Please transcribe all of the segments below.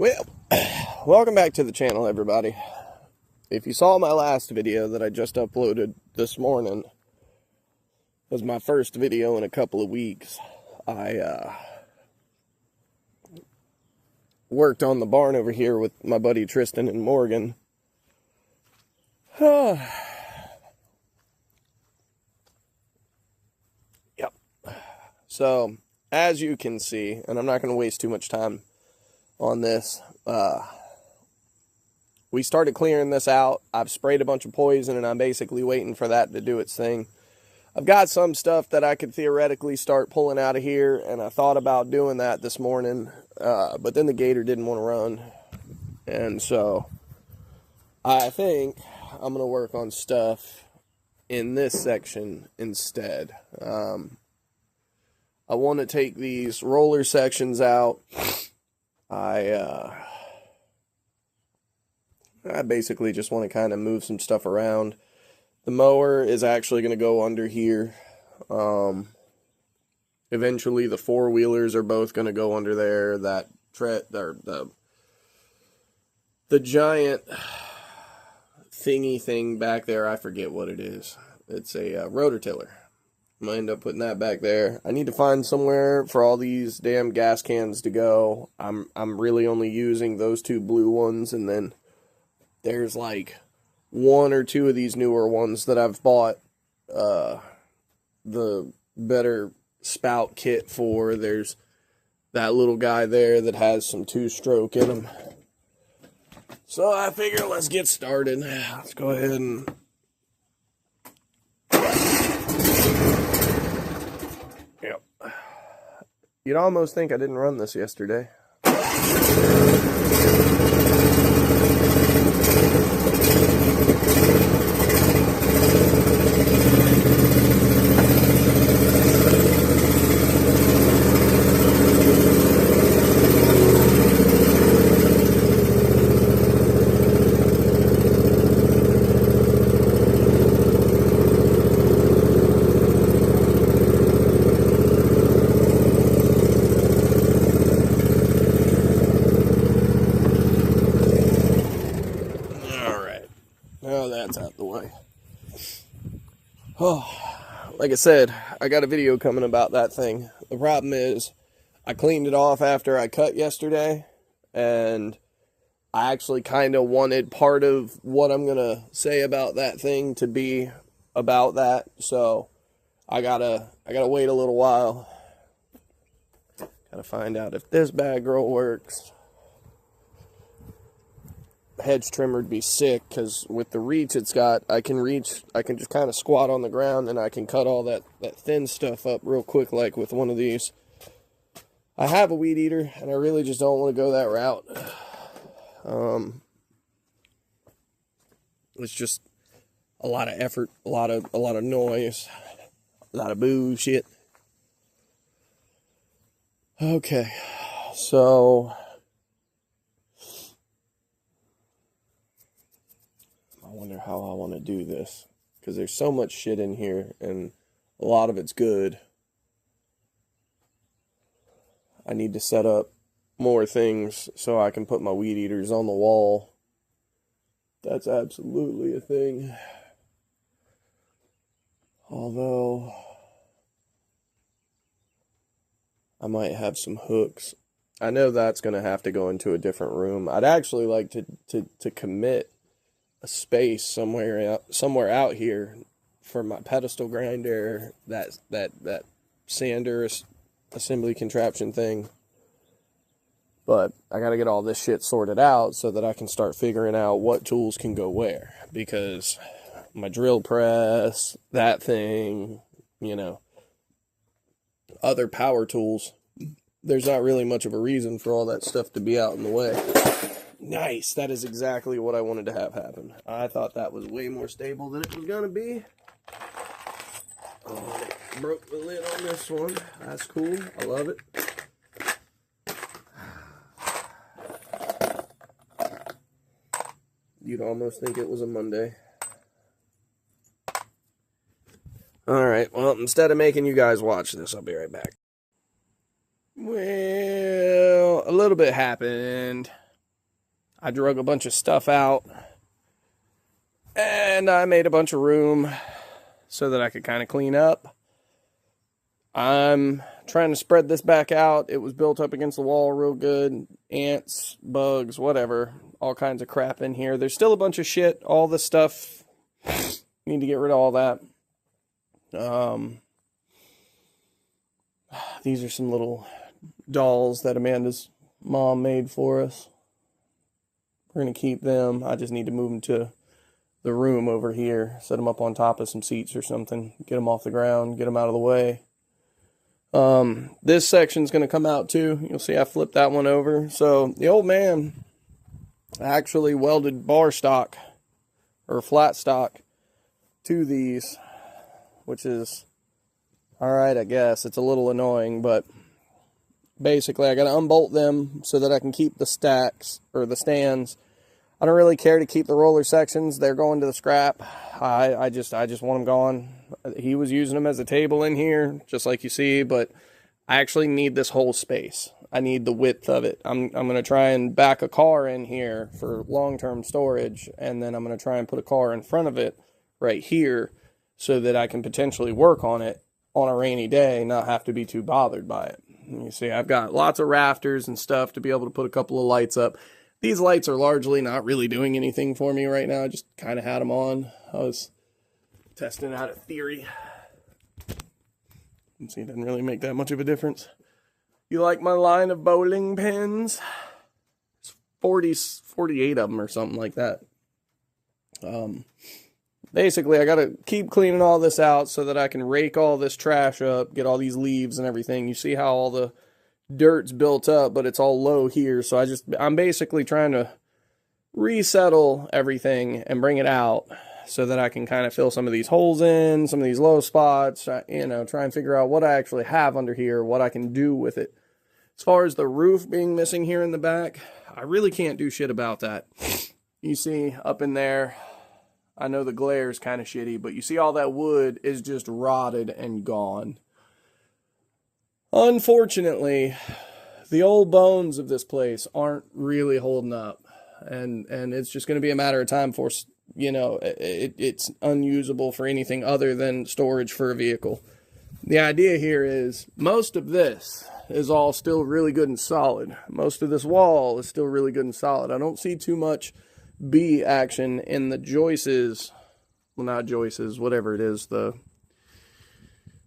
Well, welcome back to the channel, everybody. If you saw my last video that I just uploaded this morning, it was my first video in a couple of weeks. I worked on the barn over here with my buddy Tristan and Morgan. Yep. So, as you can see, and I'm not going to waste too much time on this, we started clearing this out. I've sprayed a bunch of poison and I'm basically waiting for that to do its thing. I've got some stuff that I could theoretically start pulling out of here, and I thought about doing that this morning, but then the gator didn't want to run, and so I think I'm going to work on stuff in this section instead. I want to take these roller sections out. I basically just want to kind of move some stuff around. The mower is actually going to go under here. Eventually the four-wheelers are both going to go under there. That the giant thingy thing back there, I forget what it is. It's a rototiller. I'm going to end up putting that back there. I need to find somewhere for all these damn gas cans to go. I'm really only using those two blue ones, and then there's like one or two of these newer ones that I've bought the better spout kit for. There's that little guy there that has some two-stroke in him. So I figure let's get started. Let's go ahead and yep. You'd almost think I didn't run this yesterday. That's out the way. Oh, like I said, I got a video coming about that thing. The problem is I cleaned it off after I cut yesterday, and I actually kind of wanted part of what I'm gonna say about that thing to be about that, so I gotta wait a little while. Gotta find out if this bag girl works. Hedge trimmer would be sick, because with the reach it's got, I can just kind of squat on the ground and I can cut all that thin stuff up real quick, like with one of these. I have a weed eater and I really just don't want to go that route. It's just a lot of effort, a lot of noise, a lot of bullshit. Okay, so I wonder how I want to do this, because there's so much shit in here and a lot of it's good. I need to set up more things so I can put my weed eaters on the wall. That's absolutely a thing. Although I might have some hooks. I know that's going to have to go into a different room. I'd actually like to commit a space somewhere out here for my pedestal grinder, that sander assembly contraption thing. But I got to get all this shit sorted out so that I can start figuring out what tools can go where, because my drill press, that thing, you know, other power tools, there's not really much of a reason for all that stuff to be out in the way. Nice, that is exactly what I wanted to have happen. I thought that was way more stable than it was going to be. Oh, it broke the lid on this one. That's cool, I love it. You'd almost think it was a Monday. Alright, well, instead of making you guys watch this, I'll be right back. Well, a little bit happened. I drug a bunch of stuff out, and I made a bunch of room so that I could kind of clean up. I'm trying to spread this back out. It was built up against the wall real good. Ants, bugs, whatever. All kinds of crap in here. There's still a bunch of shit. All this stuff. Need to get rid of all that. These are some little dolls that Amanda's mom made for us. We're going to keep them. I just need to move them to the room over here. Set them up on top of some seats or something. Get them off the ground. Get them out of the way. This section's going to come out too. You'll see I flipped that one over. So the old man actually welded bar stock or flat stock to these, which is alright, I guess. It's a little annoying, but basically I got to unbolt them so that I can keep the stacks or the stands. I don't really care to keep the roller sections. They're going to the scrap. I just want them gone. He was using them as a table in here, just like you see, but I actually need this whole space. I need the width of it. I'm going to try and back a car in here for long-term storage, and then I'm going to try and put a car in front of it right here so that I can potentially work on it on a rainy day, not have to be too bothered by it. You see, I've got lots of rafters and stuff to be able to put a couple of lights up. These lights are largely not really doing anything for me right now. I just kind of had them on. I was testing out a theory. You see, it doesn't really make that much of a difference. You like my line of bowling pins? It's 48 of them or something like that. Basically, I got to keep cleaning all this out so that I can rake all this trash up, get all these leaves and everything. You see how all the dirt's built up, but it's all low here. So I'm basically trying to resettle everything and bring it out so that I can kind of fill some of these holes in, some of these low spots, try and figure out what I actually have under here, what I can do with it. As far as the roof being missing here in the back, I really can't do shit about that. You see up in there, I know the glare is kind of shitty, but you see all that wood is just rotted and gone. Unfortunately, the old bones of this place aren't really holding up, and it's just going to be a matter of time for, it's unusable for anything other than storage for a vehicle. The idea here is most of this is all still really good and solid. Most of this wall is still really good and solid. I don't see too much B action in the joists, well, not joists, whatever it is, the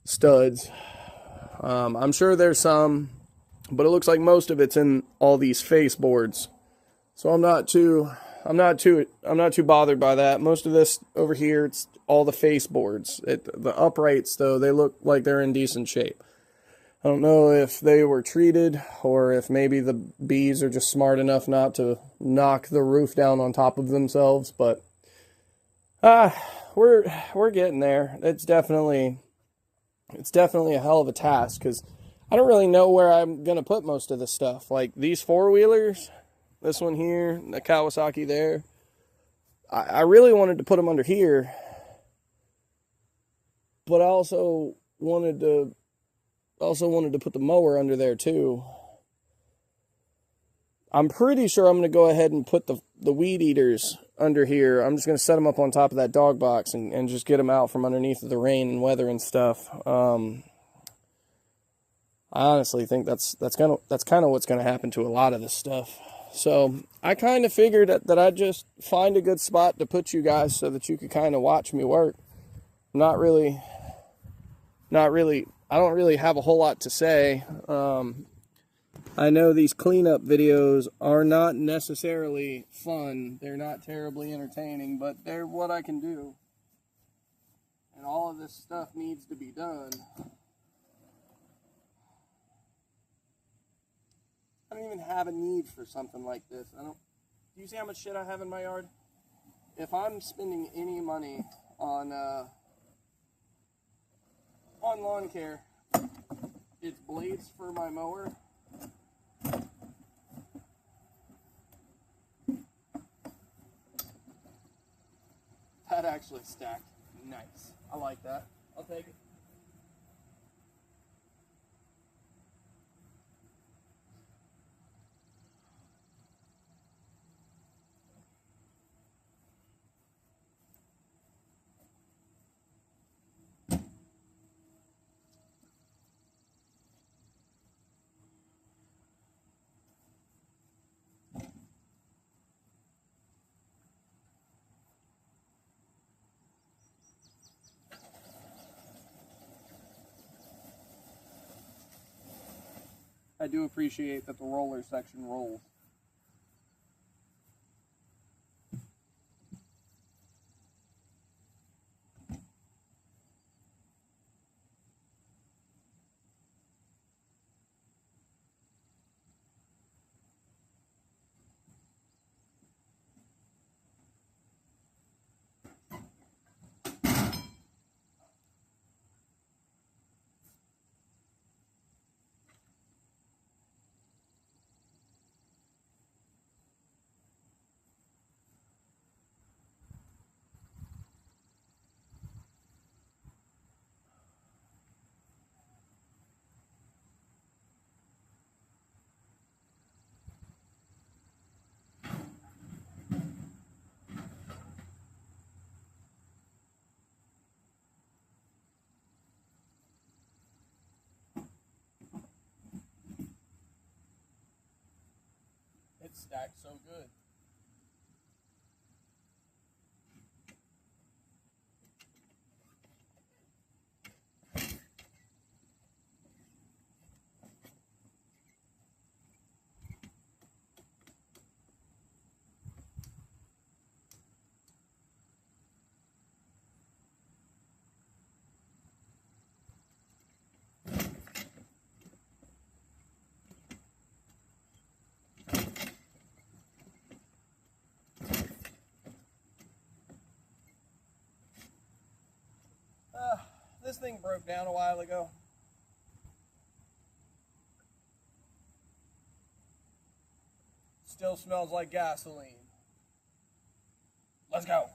studs. I'm sure there's some, but it looks like most of it's in all these face boards. So I'm not too bothered by that. Most of this over here, it's all the face boards. The uprights, though, they look like they're in decent shape. I don't know if they were treated or if maybe the bees are just smart enough not to knock the roof down on top of themselves, but we're getting there. It's definitely a hell of a task because I don't really know where I'm going to put most of this stuff. Like these four-wheelers, this one here, the Kawasaki there, I really wanted to put them under here, but I also wanted to put the mower under there too. I'm pretty sure I'm going to go ahead and put the weed eaters under here. I'm just going to set them up on top of that dog box and just get them out from underneath the rain and weather and stuff. I honestly think that's kind of what's going to happen to a lot of this stuff. So I kind of figured that I'd just find a good spot to put you guys so that you could kind of watch me work. Not really. I don't really have a whole lot to say. I know these cleanup videos are not necessarily fun. They're not terribly entertaining, but they're what I can do. And all of this stuff needs to be done. I don't even have a need for something like this. Do you see how much shit I have in my yard? If I'm spending any money on lawn care, it's blades for my mower. That actually stacked nice. I like that. I'll take it. I do appreciate that the roller section rolls. It's stacked so good. This thing broke down a while ago. Still smells like gasoline. Let's go.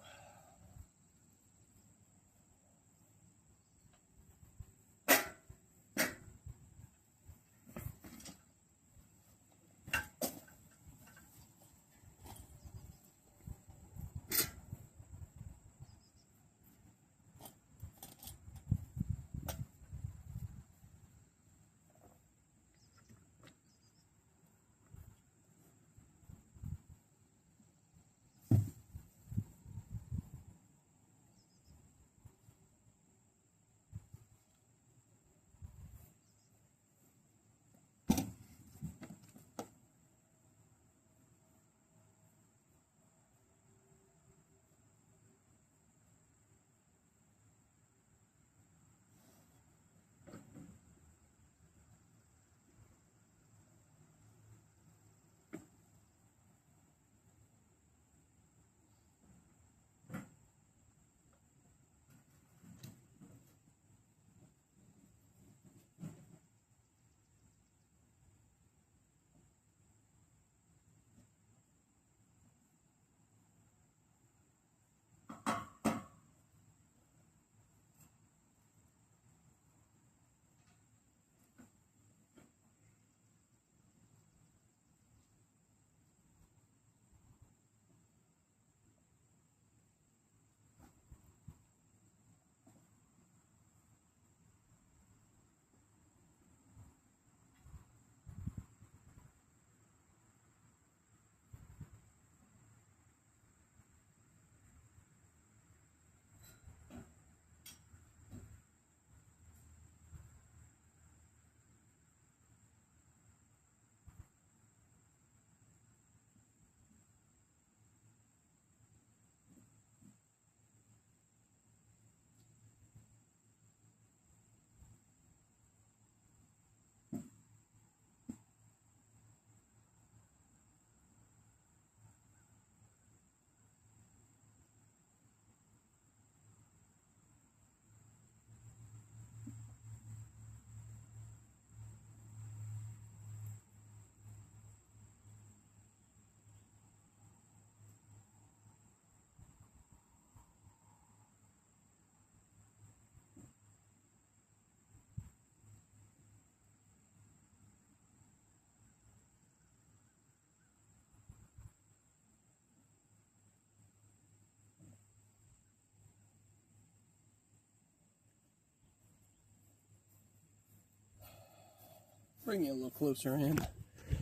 Bring you a little closer in.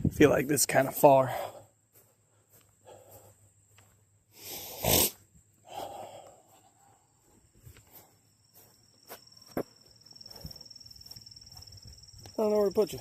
I feel like this is kind of far. I don't know where to put you.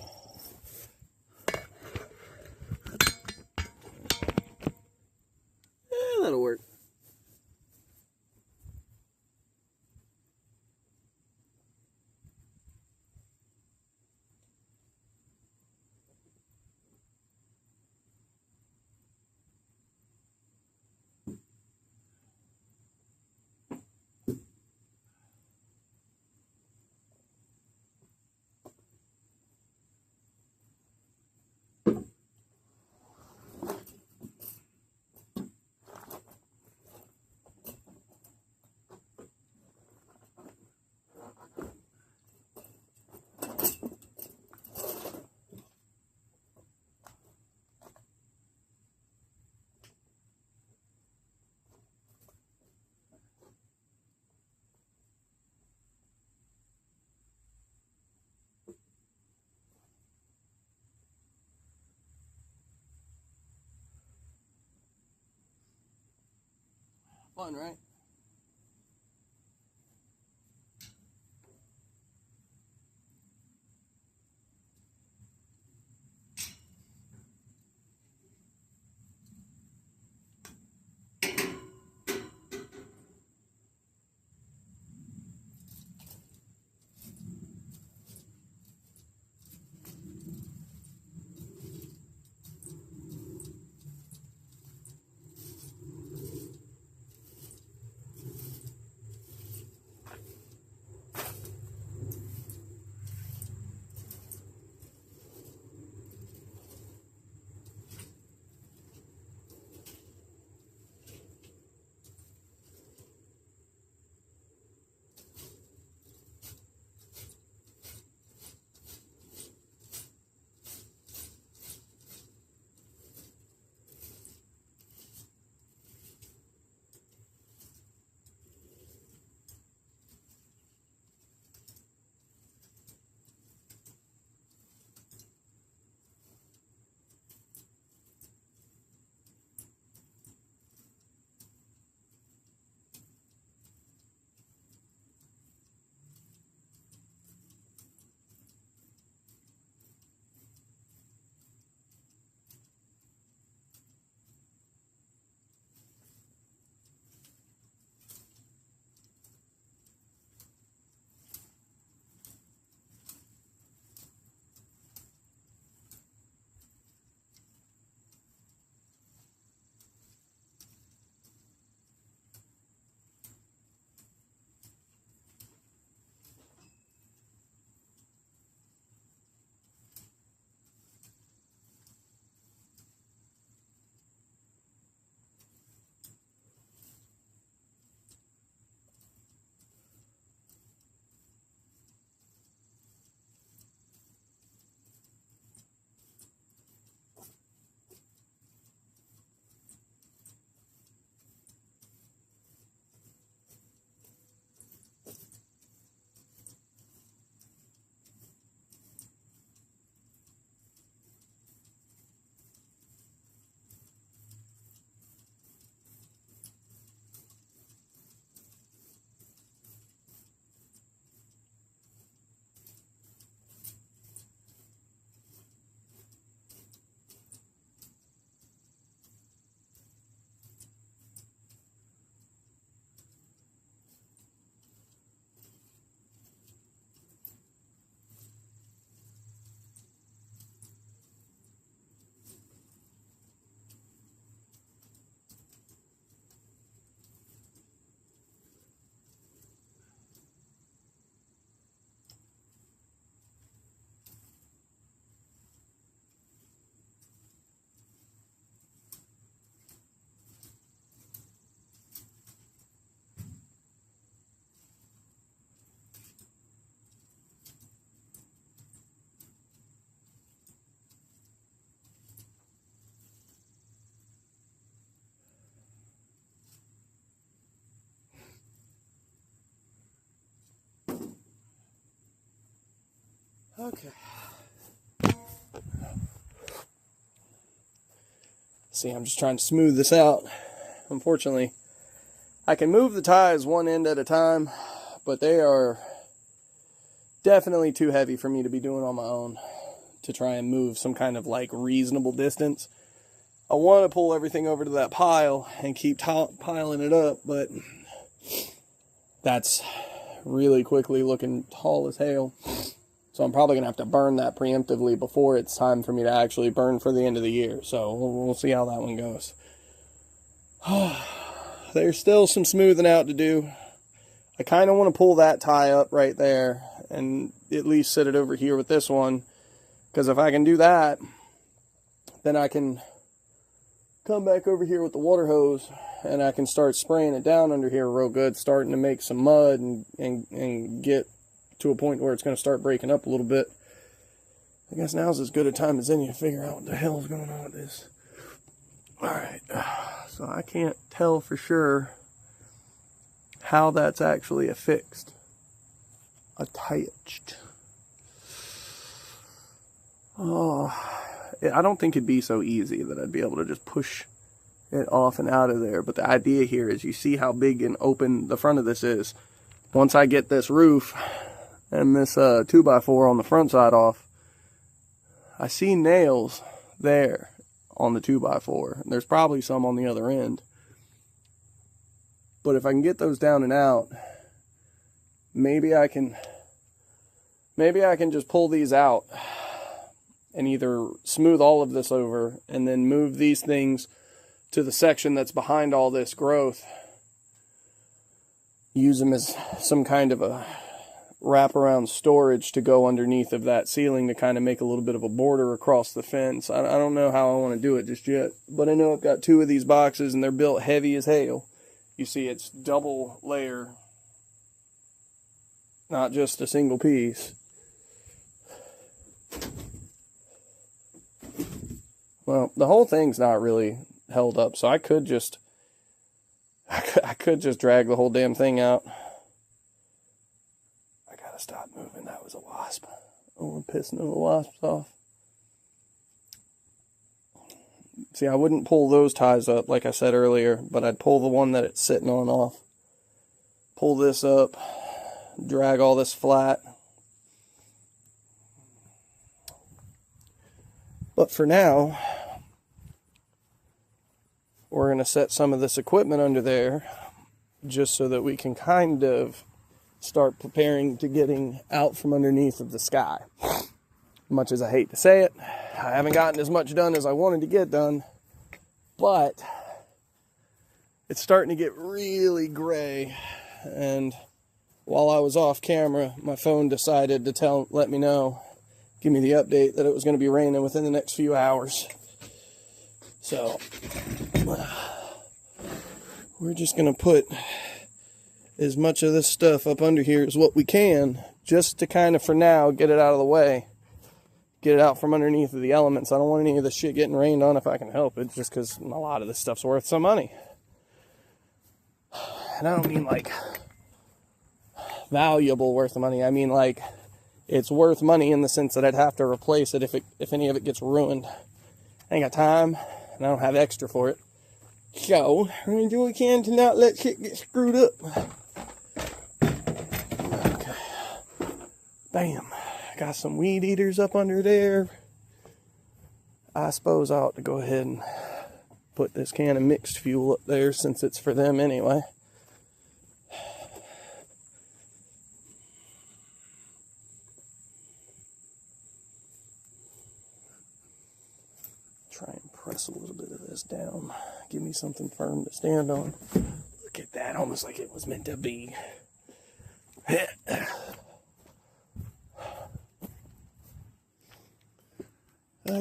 Fun, right? Okay. See, I'm just trying to smooth this out. Unfortunately, I can move the ties one end at a time, but they are definitely too heavy for me to be doing on my own to try and move some kind of like reasonable distance. I want to pull everything over to that pile and keep piling it up, but that's really quickly looking tall as hell. So I'm probably going to have to burn that preemptively before it's time for me to actually burn for the end of the year. So we'll see how that one goes. There's still some smoothing out to do. I kind of want to pull that tie up right there and at least sit it over here with this one. Because if I can do that, then I can come back over here with the water hose and I can start spraying it down under here real good, starting to make some mud and get to a point where it's going to start breaking up a little bit. I guess now's as good a time as any to figure out what the hell is going on with this. Alright, so I can't tell for sure how that's actually affixed. Attached. Oh, I don't think it'd be so easy that I'd be able to just push it off and out of there. But the idea here is, you see how big and open the front of this is. Once I get this roof and this 2x4 on the front side off, I see nails there on the 2x4. There's probably some on the other end. But if I can get those down and out, maybe I can just pull these out and either smooth all of this over and then move these things to the section that's behind all this growth. Use them as some kind of a wraparound storage to go underneath of that ceiling to kind of make a little bit of a border across the fence. I don't know how I want to do it just yet, but I know I've got 2 of these boxes and they're built heavy as hell. You see, it's double layer, not just a single piece. Well, the whole thing's not really held up, so I could just drag the whole damn thing out. I gotta stop moving. That was a wasp. Oh, I'm pissing the wasps off. See, I wouldn't pull those ties up like I said earlier, but I'd pull the one that it's sitting on off. Pull this up, drag all this flat. But for now, we're going to set some of this equipment under there just so that we can kind of start preparing to getting out from underneath of the sky. Much as I hate to say it, I haven't gotten as much done as I wanted to get done, but it's starting to get really gray. And while I was off camera, my phone decided to let me know, give me the update that it was going to be raining within the next few hours. So we're just going to put as much of this stuff up under here as what we can, just to kind of, for now, get it out of the way. Get it out from underneath of the elements. I don't want any of this shit getting rained on if I can help it, just because a lot of this stuff's worth some money. And I don't mean like valuable worth of money. I mean like it's worth money in the sense that I'd have to replace it if any of it gets ruined. I ain't got time, and I don't have extra for it. So we're gonna do what we can to not let shit get screwed up. Okay. Bam. Got some weed eaters up under there. I suppose I ought to go ahead and put this can of mixed fuel up there since it's for them anyway. Try and press a little bit of this down. Give me something firm to stand on. Look at that, almost like it was meant to be.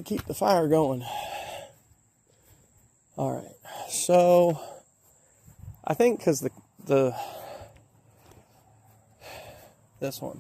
Keep the fire going. All right, so I think because this one.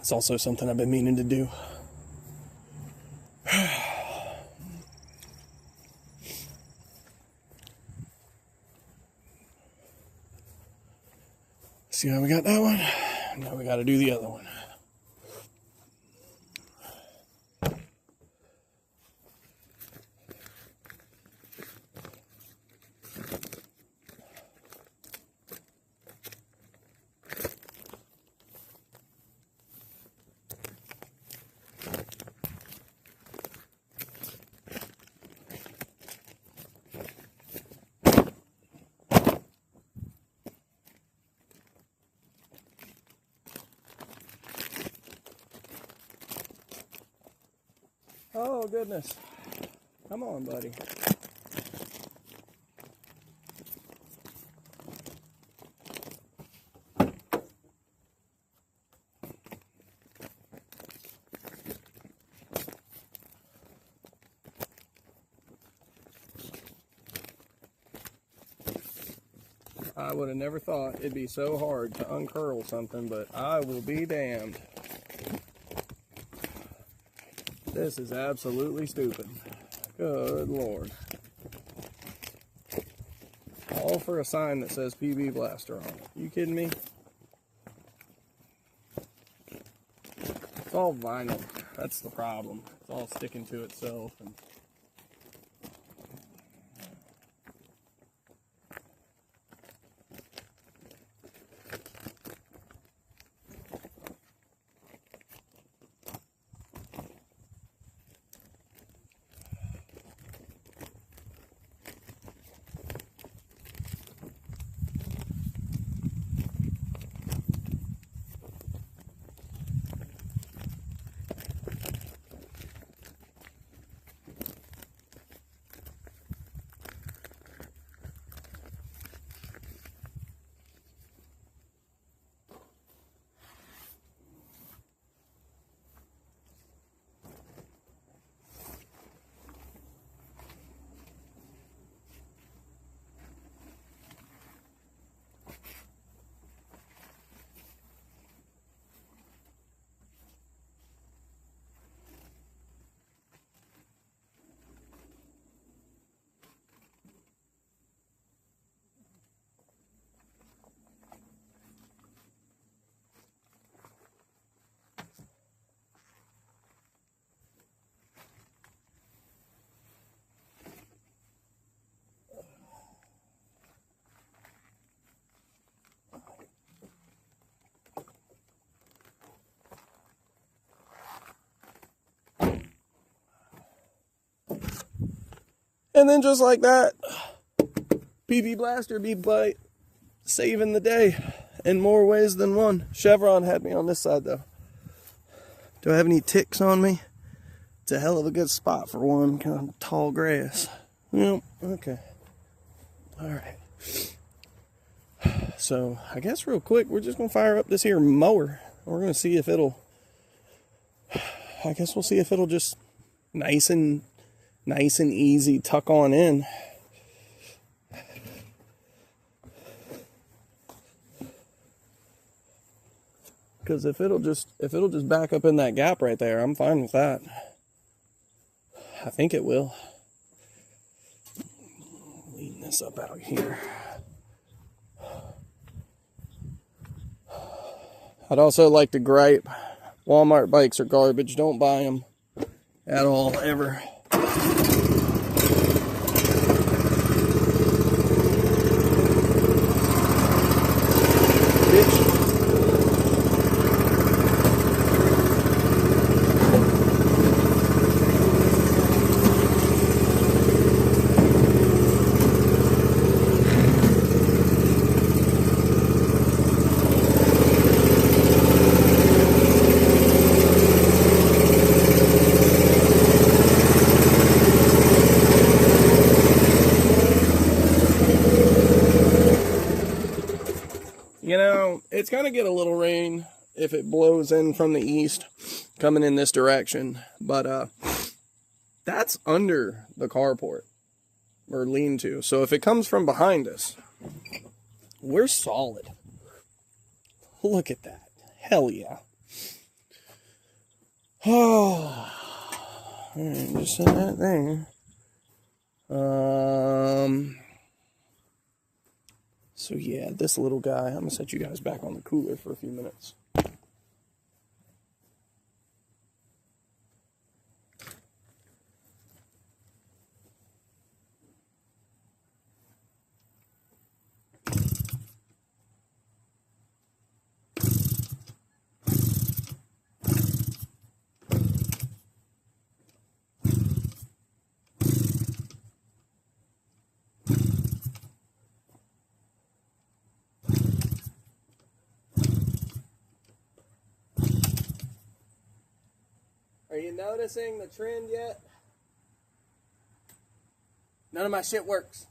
It's also something I've been meaning to do. See how we got that one? Now we got to do the other one. Oh, goodness. Come on, buddy. I would have never thought it'd be so hard to uncurl something, but I will be damned. This is absolutely stupid. Good Lord. All for a sign that says PB Blaster on it. You kidding me? It's all vinyl. That's the problem. It's all sticking to itself. And then just like that, PB Blaster be saving the day in more ways than one. Chevron had me on this side though. Do I have any ticks on me? It's a hell of a good spot for one, kind of tall grass. Yep, okay. Alright. So, I guess real quick, we're just going to fire up this here mower. We're going to see if it'll, I guess we'll see if it'll just nice and easy tuck on in. Because if it'll just back up in that gap right there, I'm fine with that. I think it will. Lean this up out here. I'd also like to gripe, Walmart bikes are garbage. Don't buy them at all, ever. You know, it's going to get a little rain if it blows in from the east, coming in this direction. But that's under the carport, or lean-to. So if it comes from behind us, we're solid. Look at that. Hell yeah. Oh, just send that there. So yeah, this little guy, I'm gonna set you guys back on the cooler for a few minutes. Are you noticing the trend yet? None of my shit works.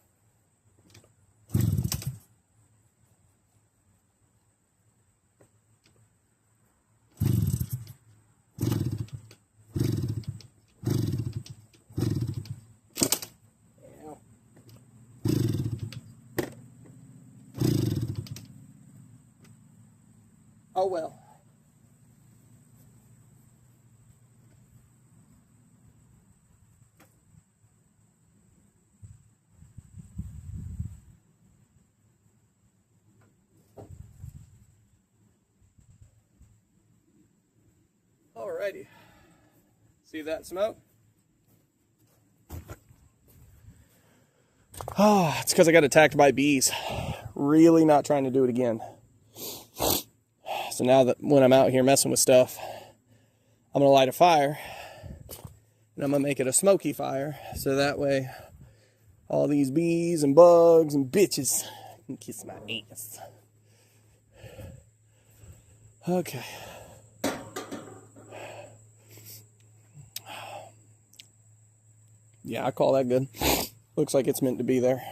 Oh well. Alrighty. See that smoke? Oh, it's because I got attacked by bees. Really not trying to do it again. So now that when I'm out here messing with stuff, I'm going to light a fire. And I'm going to make it a smoky fire. So that way all these bees and bugs and bitches can kiss my ass. Okay. Yeah, I call that good. Looks like it's meant to be there.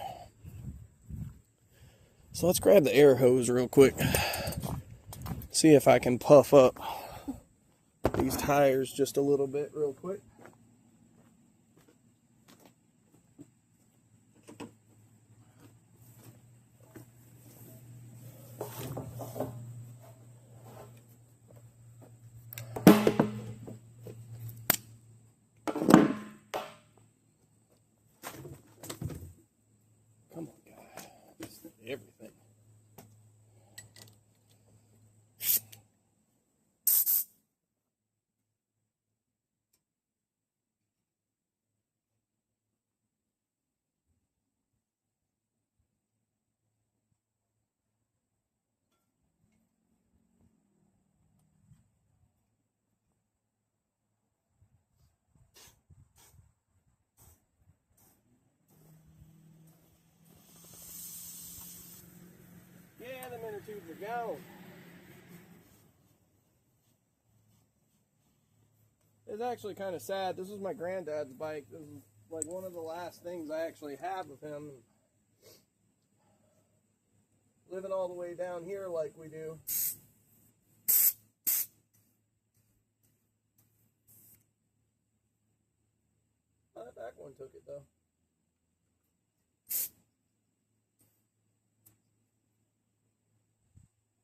So let's grab the air hose real quick. See if I can puff up these tires just a little bit real quick. Come on, guy. Just everything. Yeah, the inner tubes are gone. It's actually kind of sad. This is my granddad's bike. This is like one of the last things I actually have of him. Living all the way down here like we do. Oh, that back one took it though.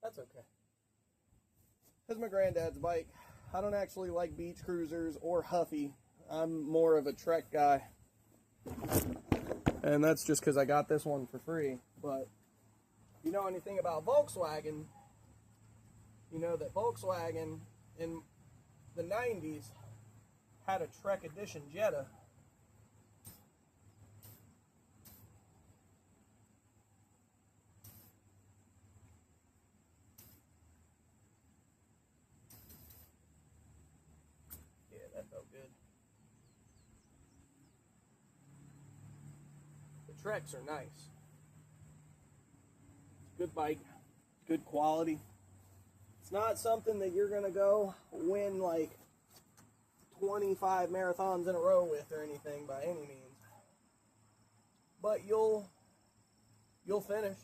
That's okay. This is my granddad's bike. I don't actually like beach cruisers or Huffy. I'm more of a Trek guy. And that's just because I got this one for free. But if you know anything about Volkswagen, you know that Volkswagen in the 90s had a Trek Edition Jetta. Yeah, that felt good. The Treks are nice. Good bike, good quality. It's not something that you're gonna go win like 25 marathons in a row with or anything by any means. But you'll finish.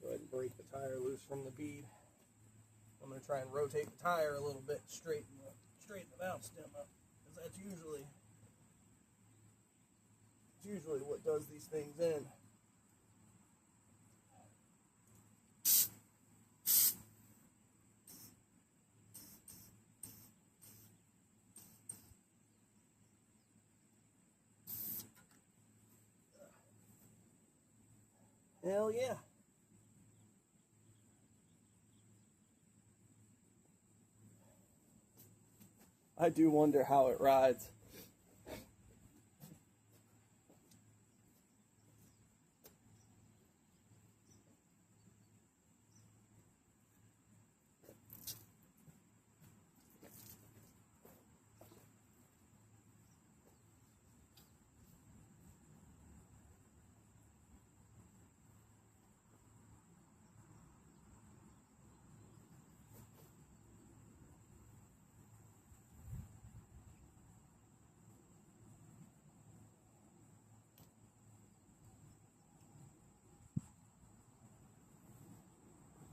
Go ahead and break the tire loose from the bead. I'm going to try and rotate the tire a little bit, straighten the valve stem up, because that's usually what does these things in. Hell yeah. I do wonder how it rides.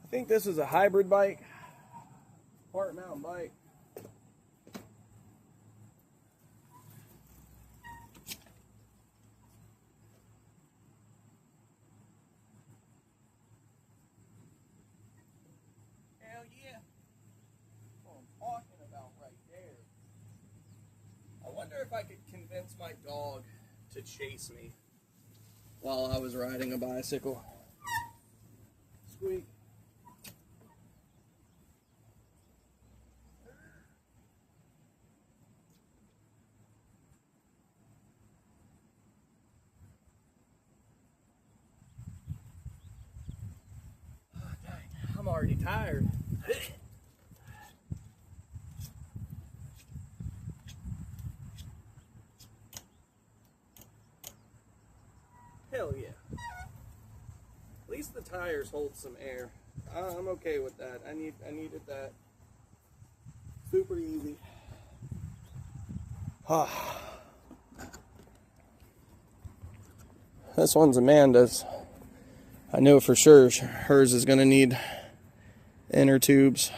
I think this is a hybrid bike, part mountain bike. Hell yeah. That's what I'm talking about right there. I wonder if I could convince my dog to chase me while I was riding a bicycle. Squeak. I'm already tired. Hell yeah. At least the tires hold some air. I'm okay with that. I needed that. Super easy. This one's Amanda's. I know for sure hers is going to need inner tubes.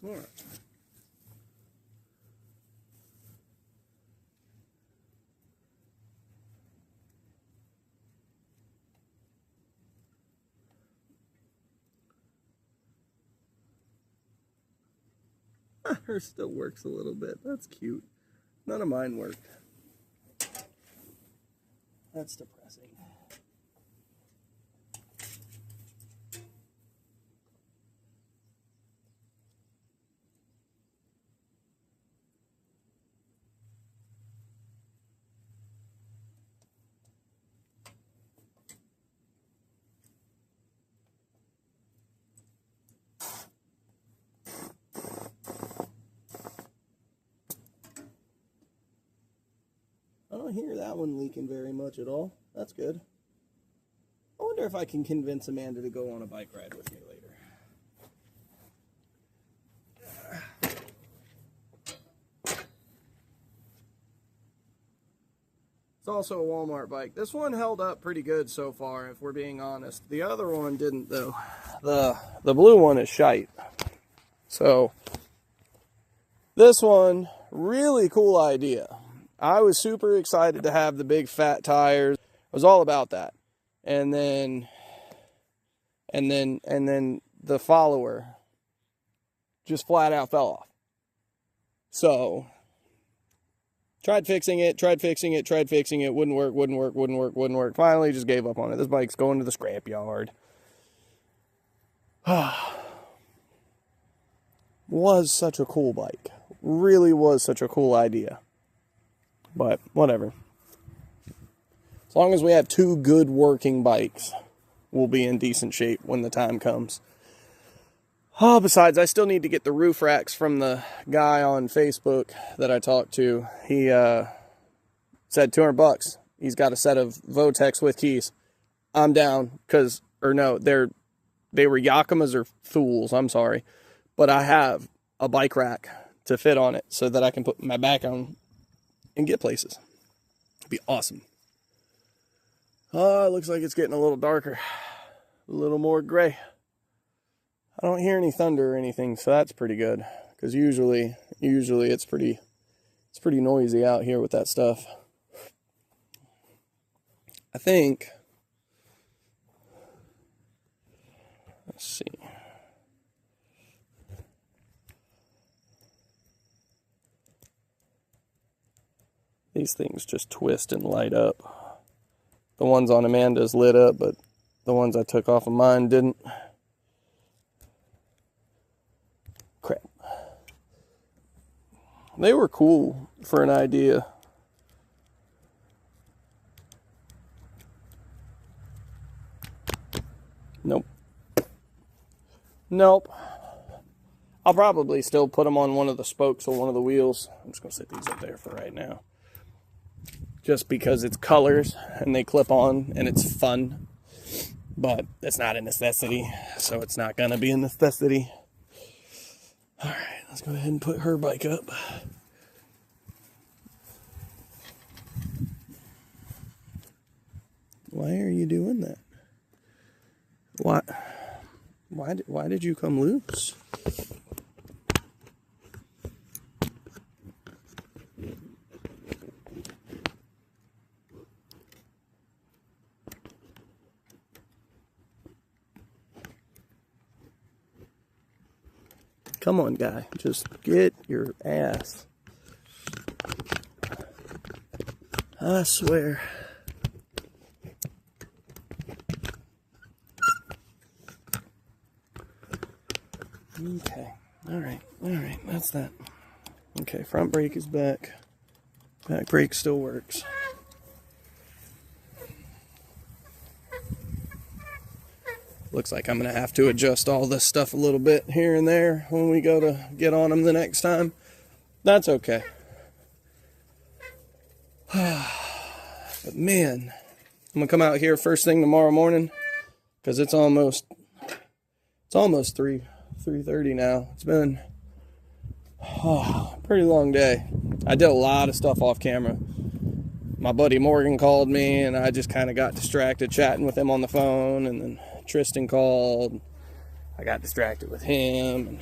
All right. Hers still works a little bit. That's cute. None of mine worked. That's depressing. I don't hear that one leaking very much at all. That's good. I wonder if I can convince Amanda to go on a bike ride with me later. It's also a Walmart bike. This one held up pretty good so far, if we're being honest. The other one didn't, though. The blue one is shite. So, this one really cool idea. I was super excited to have the big fat tires. I was all about that. And then the follower just flat out fell off. So tried fixing it, wouldn't work. Finally just gave up on it. This bike's going to the scrapyard. Was such a cool bike. Really was such a cool idea. But whatever. As long as we have 2 good working bikes, we'll be in decent shape when the time comes. Besides, I still need to get the roof racks from the guy on Facebook that I talked to. He said $200. He's got a set of Votex with keys. I'm down because, or no, they were Yakimas or Thuls, I'm sorry. But I have a bike rack to fit on it so that I can put my back on and get places. It'd be awesome. Oh, it looks like it's getting a little darker. A little more gray. I don't hear any thunder or anything, so that's pretty good. Because usually it's pretty noisy out here with that stuff. I think, let's see. These things just twist and light up. The ones on Amanda's lit up, but the ones I took off of mine didn't. Crap. They were cool for an idea. Nope. I'll probably still put them on one of the spokes or one of the wheels. I'm just going to set these up there for right now. Just because it's colors and they clip on and it's fun. But it's not a necessity, so it's not going to be a necessity. All right, let's go ahead and put her bike up. Why are you doing that? Why did you come loose? Come on, guy. Just get your ass. I swear. Okay. All right. That's that. Okay, front brake is back. Back brake still works. Looks like I'm going to have to adjust all this stuff a little bit here and there when we go to get on them the next time. That's okay. But man, I'm going to come out here first thing tomorrow morning because it's almost 3:30 now. It's been a pretty long day. I did a lot of stuff off camera. My buddy Morgan called me and I just kind of got distracted chatting with him on the phone, and then Tristan called. I got distracted with him. And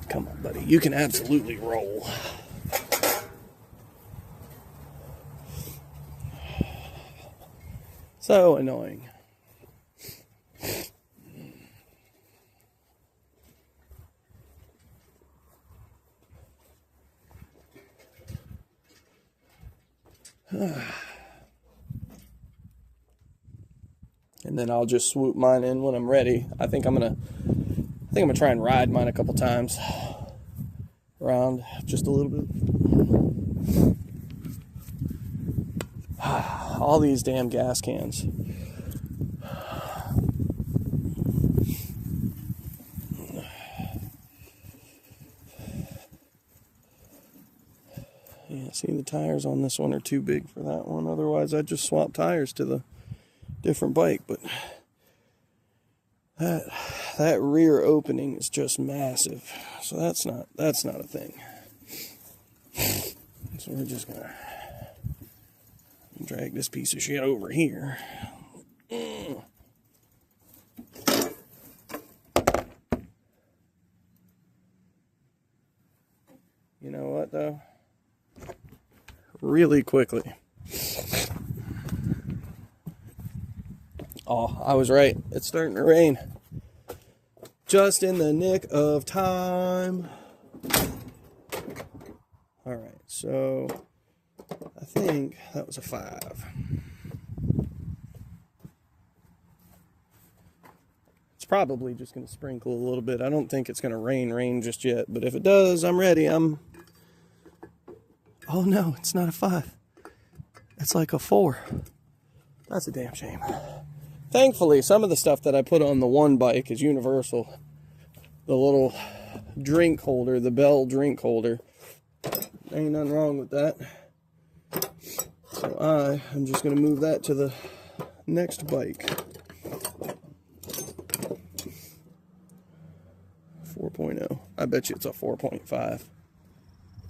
come on, buddy. You can absolutely roll. So annoying. And then I'll just swoop mine in when I'm ready. I think I'm gonna try and ride mine a couple times around just a little bit. All these damn gas cans. Yeah, see, the tires on this one are too big for that one. Otherwise, I'd just swap tires to the different bike. But that rear opening is just massive. So that's not a thing. So we're just gonna Drag this piece of shit over here. You know what, though? Really quickly. Oh, I was right. It's starting to rain. Just in the nick of time. Alright, so I think that was a 5. It's probably just going to sprinkle a little bit. I don't think it's going to rain just yet, but if it does, I'm ready. Oh no, it's not a 5. It's like a 4. That's a damn shame. Thankfully, some of the stuff that I put on the one bike is universal. The little drink holder, the Bell drink holder. Ain't nothing wrong with that. So I am just going to move that to the next bike. 4.0. I bet you it's a 4.5.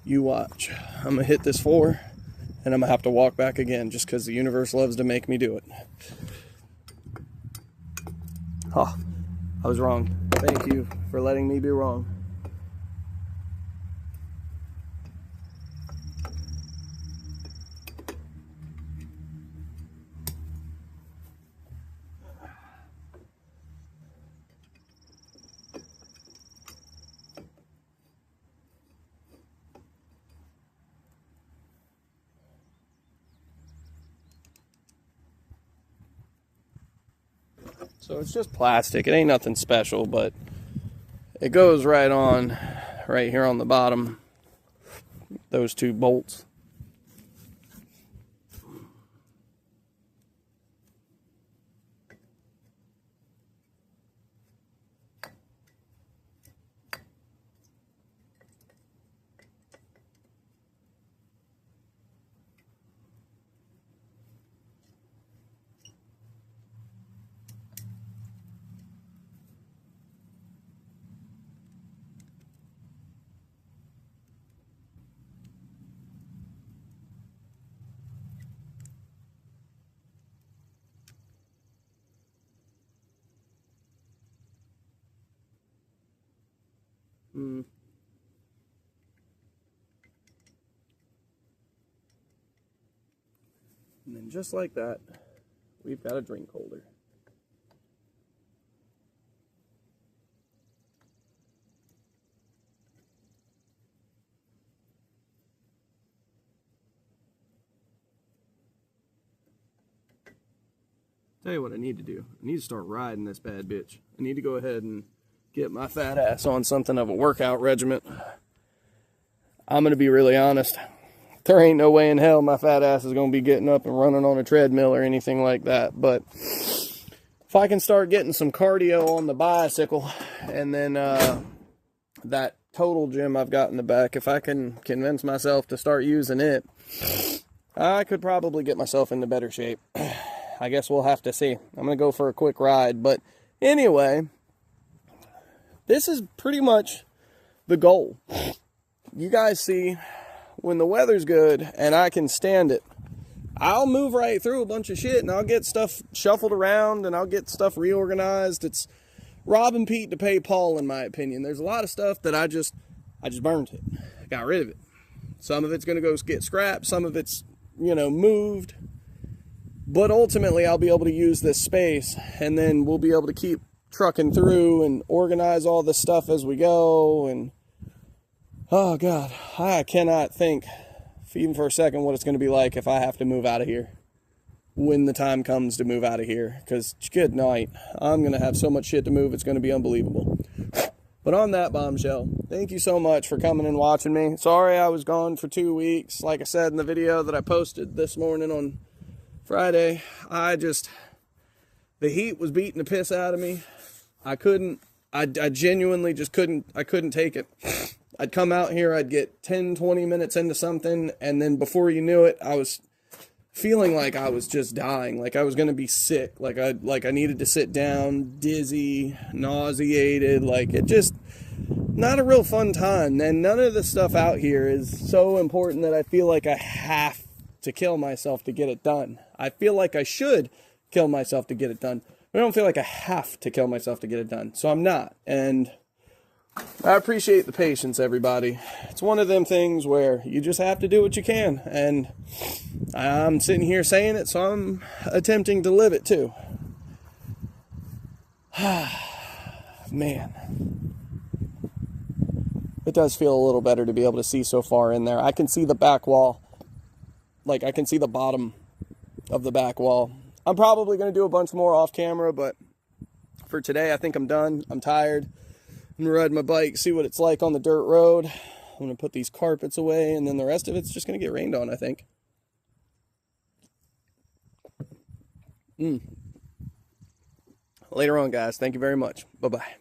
You watch. I'm going to hit this 4, and I'm going to have to walk back again just because the universe loves to make me do it. Oh, I was wrong. Thank you for letting me be wrong. So it's just plastic. It ain't nothing special, but it goes right on, right here on the bottom, those 2 bolts. And then just like that, we've got a drink holder. Tell you what I need to do. I need to start riding this bad bitch. I need to go ahead and get my fat ass on something of a workout regiment. I'm going to be really honest. There ain't no way in hell my fat ass is going to be getting up and running on a treadmill or anything like that. But if I can start getting some cardio on the bicycle, and then that Total Gym I've got in the back, if I can convince myself to start using it, I could probably get myself into better shape. I guess we'll have to see. I'm going to go for a quick ride. But anyway, this is pretty much the goal. You guys see, when the weather's good and I can stand it, I'll move right through a bunch of shit and I'll get stuff shuffled around and I'll get stuff reorganized. It's robbing Pete to pay Paul, in my opinion. There's a lot of stuff that I just burned it. I got rid of it. Some of it's going to go get scrapped. Some of it's, moved. But ultimately, I'll be able to use this space, and then we'll be able to keep trucking through and organize all this stuff as we go. And oh God, I cannot think even for a second what it's going to be like if I have to move out of here when the time comes to move out of here. Because good night, I'm going to have so much shit to move, it's going to be unbelievable. But on that bombshell, thank you so much for coming and watching me. Sorry I was gone for 2 weeks. Like I said in the video that I posted this morning on Friday, the heat was beating the piss out of me. I genuinely just couldn't take it. I'd come out here, I'd get 10, 20 minutes into something, and then before you knew it, I was feeling like I was just dying, like I was going to be sick, like I needed to sit down, dizzy, nauseated, like it just, not a real fun time. And none of the stuff out here is so important that I feel like I have to kill myself to get it done. I feel like I should kill myself to get it done. I don't feel like I have to kill myself to get it done. So I'm not. And I appreciate the patience, everybody. It's one of them things where you just have to do what you can. And I'm sitting here saying it, so I'm attempting to live it too. Man. It does feel a little better to be able to see so far in there. I can see the back wall. Like, I can see the bottom of the back wall. I'm probably going to do a bunch more off camera, but for today, I think I'm done. I'm tired. I'm going to ride my bike, see what it's like on the dirt road. I'm going to put these carpets away, and then the rest of it's just going to get rained on, I think. Later on, guys. Thank you very much. Bye-bye.